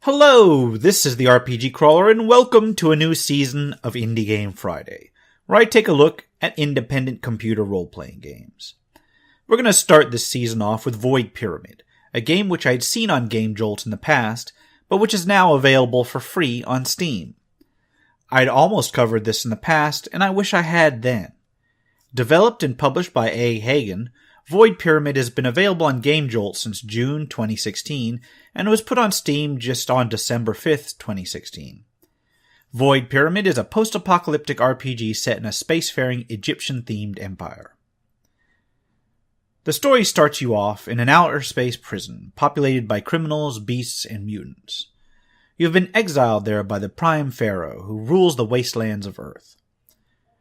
Hello, this is the RPG Crawler, and welcome to a new season of Indie Game Friday, where I take a look at independent computer role-playing games. We're going to start this season off with Void Pyramid, a game which I'd seen on Gamejolt in the past, but which is now available for free on Steam. I'd almost covered this in the past, and I wish I had then. Developed and published by A. Hagen, Void Pyramid has been available on Gamejolt since June 2016, and was put on Steam just on December 5th, 2016. Void Pyramid is a post-apocalyptic RPG set in a spacefaring Egyptian-themed empire. The story starts you off in an outer space prison, populated by criminals, beasts, and mutants. You have been exiled there by the Prime Pharaoh, who rules the wastelands of Earth.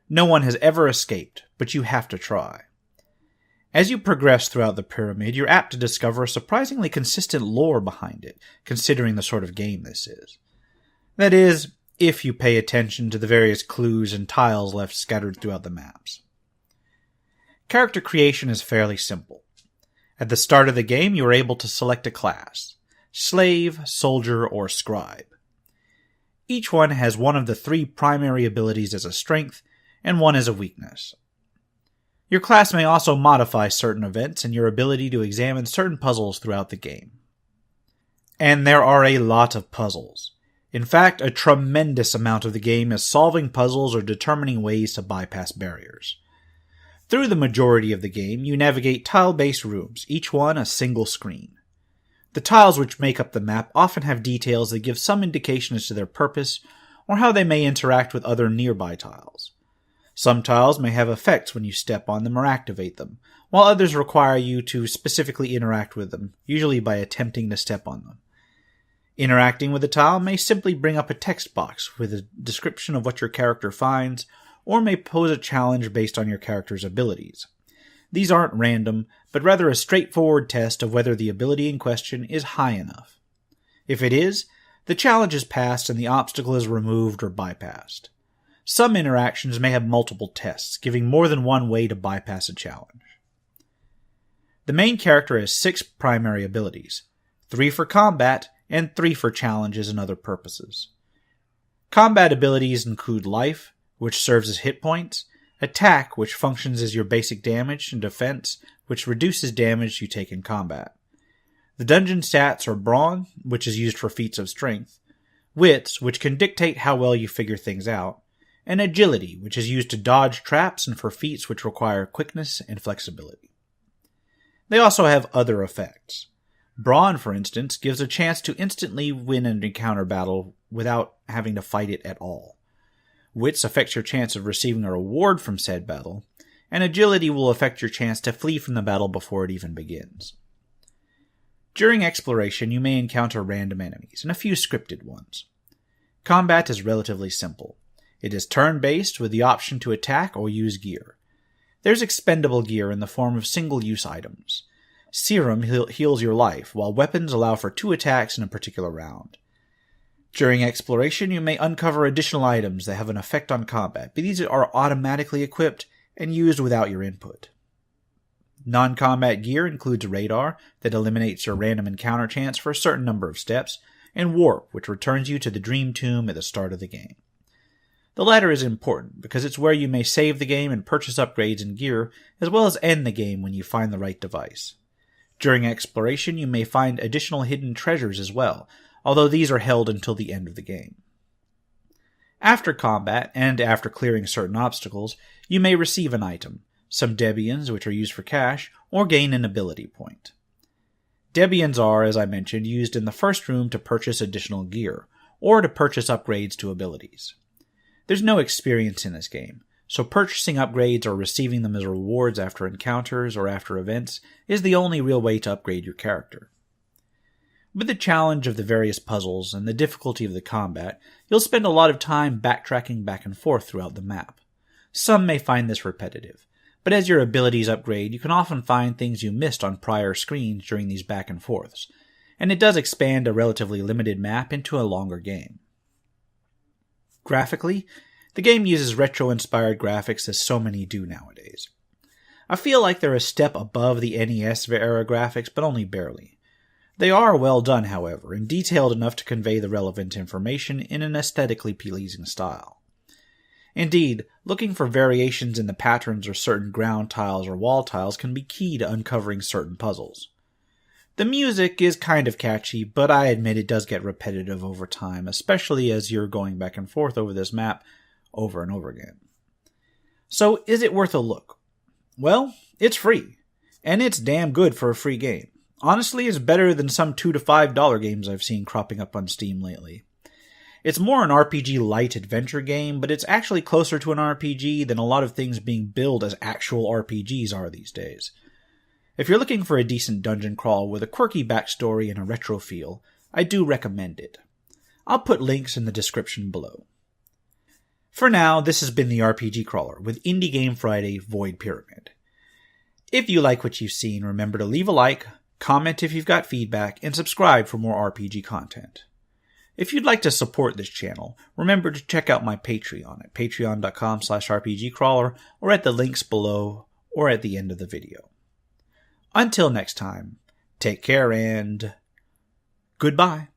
No one has ever escaped, but you have to try. As you progress throughout the pyramid, you're apt to discover a surprisingly consistent lore behind it, considering the sort of game this is. That is, if you pay attention to the various clues and tiles left scattered throughout the maps. Character creation is fairly simple. At the start of the game, you are able to select a class: slave, soldier, or scribe. Each one has one of the three primary abilities as a strength, and one as a weakness. Your class may also modify certain events and your ability to examine certain puzzles throughout the game. And there are a lot of puzzles. In fact, a tremendous amount of the game is solving puzzles or determining ways to bypass barriers. Through the majority of the game, you navigate tile-based rooms, each one a single screen. The tiles which make up the map often have details that give some indication as to their purpose, or how they may interact with other nearby tiles. Some tiles may have effects when you step on them or activate them, while others require you to specifically interact with them, usually by attempting to step on them. Interacting with a tile may simply bring up a text box with a description of what your character finds, or may pose a challenge based on your character's abilities. These aren't random, but rather a straightforward test of whether the ability in question is high enough. If it is, the challenge is passed and the obstacle is removed or bypassed. Some interactions may have multiple tests, giving more than one way to bypass a challenge. The main character has 6 primary abilities, 3 for combat and 3 for challenges and other purposes. Combat abilities include life, which serves as hit points, attack, which functions as your basic damage, and defense, which reduces damage you take in combat. The dungeon stats are brawn, which is used for feats of strength, wits, which can dictate how well you figure things out, and agility, which is used to dodge traps and for feats which require quickness and flexibility. They also have other effects. Brawn, for instance, gives a chance to instantly win an encounter battle without having to fight it at all. Wits affects your chance of receiving a reward from said battle, and agility will affect your chance to flee from the battle before it even begins. During exploration, you may encounter random enemies, and a few scripted ones. Combat is relatively simple. It is turn-based with the option to attack or use gear. There's expendable gear in the form of single-use items. Serum heals your life, while weapons allow for 2 attacks in a particular round. During exploration, you may uncover additional items that have an effect on combat, but these are automatically equipped and used without your input. Non-combat gear includes radar that eliminates your random encounter chance for a certain number of steps, and warp, which returns you to the Dream Tomb at the start of the game. The latter is important because it's where you may save the game and purchase upgrades and gear, as well as end the game when you find the right device. During exploration, you may find additional hidden treasures as well, although these are held until the end of the game. After combat, and after clearing certain obstacles, you may receive an item, some Debians, which are used for cash, or gain an ability point. Debians are, as I mentioned, used in the first room to purchase additional gear, or to purchase upgrades to abilities. There's no experience in this game, so purchasing upgrades or receiving them as rewards after encounters or after events is the only real way to upgrade your character. With the challenge of the various puzzles and the difficulty of the combat, you'll spend a lot of time backtracking back and forth throughout the map. Some may find this repetitive, but as your abilities upgrade, you can often find things you missed on prior screens during these back and forths, and it does expand a relatively limited map into a longer game. Graphically, the game uses retro-inspired graphics as so many do nowadays. I feel like they're a step above the NES era graphics, but only barely. They are well done, however, and detailed enough to convey the relevant information in an aesthetically pleasing style. Indeed, looking for variations in the patterns or certain ground tiles or wall tiles can be key to uncovering certain puzzles. The music is kind of catchy, but I admit it does get repetitive over time, especially as you're going back and forth over this map over and over again. So, is it worth a look? Well, it's free, and it's damn good for a free game. Honestly, it's better than some $2 to $5 games I've seen cropping up on Steam lately. It's more an RPG light adventure game, but it's actually closer to an RPG than a lot of things being billed as actual RPGs are these days. If you're looking for a decent dungeon crawl with a quirky backstory and a retro feel, I do recommend it. I'll put links in the description below. For now, this has been the RPG Crawler with Indie Game Friday Void Pyramid. If you like what you've seen, remember to leave a like, comment if you've got feedback, and subscribe for more RPG content. If you'd like to support this channel, remember to check out my Patreon at patreon.com/rpgcrawler or at the links below or at the end of the video. Until next time, take care and goodbye.